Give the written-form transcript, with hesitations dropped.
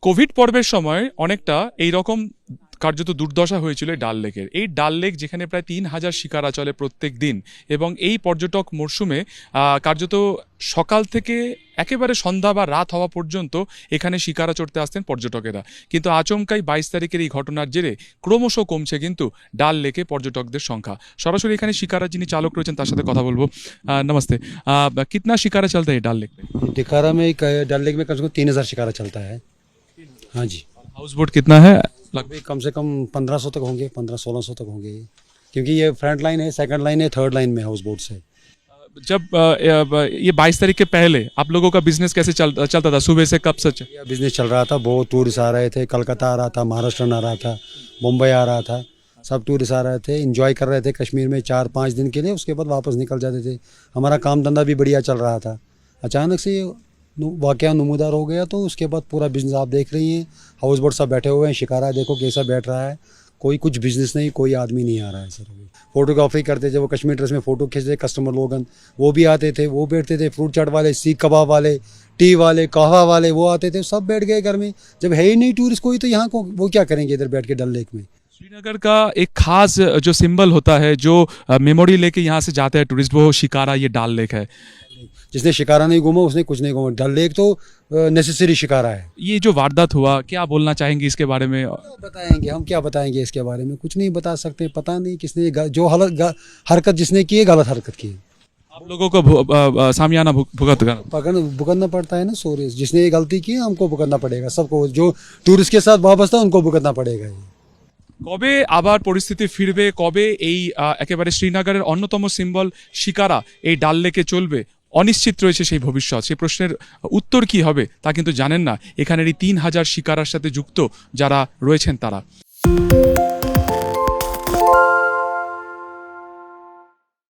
Covid পর্বের সময় অনেকটা এই রকম কার্যত দুর্দশা হয়েছিল এই ডাল লেকের। এই ডাল লেক যেখানে প্রায় 3,000 শিকারা চলে প্রত্যেক দিন, এবং এই পর্যটক মরশুমে কার্যত সকাল থেকে একেবারে সন্ধ্যা বা রাত হওয়া পর্যন্ত এখানে শিকারা চড়তে আসতেন পর্যটকেরা। কিন্তু আচমকাই 22 তারিখের এই ঘটনার জেরে ক্রমশ কমছে কিন্তু ডাল লেকে পর্যটকদের সংখ্যা। সরাসরি এখানে শিকারা যিনি চালক রয়েছেন তার সাথে কথা बलबो। नमस्ते। कितना शिकारा चलता है डाल लेक में? टिकारा में डल लेक में कम से कम 3,000 शिकारा चलता है। हाँ जी। हाउस बोट कितना है लगभग? अभी कम से कम 1,500 तक होंगे, 1,500-1,600 तक होंगे, क्योंकि ये फ्रंट लाइन है, सेकंड लाइन है, थर्ड लाइन में हाउस बोट से। जब ये 22 तारीख के पहले आप लोगों का बिजनेस कैसे चलता था? सुबह से कब से यह बिजनेस चल रहा था, बहुत टूरिस्ट आ रहे थे, कलकत्ता आ रहा था, महाराष्ट्र आ रहा था, मुंबई आ रहा था, सब टूरिस्ट आ रहे थे, एंजॉय कर रहे थे कश्मीर में 4-5 दिन के लिए, उसके बाद वापस निकल जाते थे। हमारा काम धंधा भी बढ़िया चल रहा था। अचानक से ये वाकया नमूदार हो गया, तो उसके बाद पूरा बिजनेस आप देख रही हैं, हाउस बोट सब बैठे हुए हैं, शिकारा देखो कैसा बैठ रहा है, कोई कुछ बिजनेस नहीं, कोई आदमी नहीं आ रहा है सर। अभी फोटोग्राफी करते थे, वो कश्मीर ड्रेस में फ़ोटो खींचते कस्टमर लोगन, वो भी आते थे, वो बैठते थे, फ्रूट चाट वाले, सीख कबाब वाले, टी वाले, कहवा वाले, वो आते थे, सब बैठ गए घर में। जब है ही नहीं टूरिस्ट कोई, तो यहाँ को वो क्या करेंगे इधर बैठ के डल लेक में। श्रीनगर का एक खास जो सिंबल होता है, जो मेमोरी लेके यहाँ से जाते हैं टूरिस्ट, वो शिकारा ये डाल लेक है। जिसने शिकारा नहीं घूमा उसने कुछ नहीं घूमा। डल लेक तो नेसेसरी शिकारा है। ये जो वारदात हुआ, क्या बोलना चाहेंगे इसके बारे में? बताएंगे हम, क्या बताएंगे इसके बारे में, कुछ नहीं बता सकते। पता नहीं किसने जो हरकत जिसने की है, गलत हरकत की है। आप लोगों को सामियाना भुगतना पड़ता है ना सोरे, जिसने ये गलती की है हमको भुगतना पड़ेगा, सबको जो टूरिस्ट के साथ वापस था उनको भुगतना पड़ेगा। কবে আবার পরিস্থিতি ফিরবে, কবে এই একেবারে শ্রীনগরের অন্যতম সিম্বল শিকারা এই ডাল লেকে চলবে, অনিশ্চিত রয়েছে সেই ভবিষ্যৎ। সেই প্রশ্নের উত্তর কি হবে তা কিন্তু জানেন না এখানের এই 3,000 শিকারার সাথে যুক্ত যারা রয়েছেন তারা।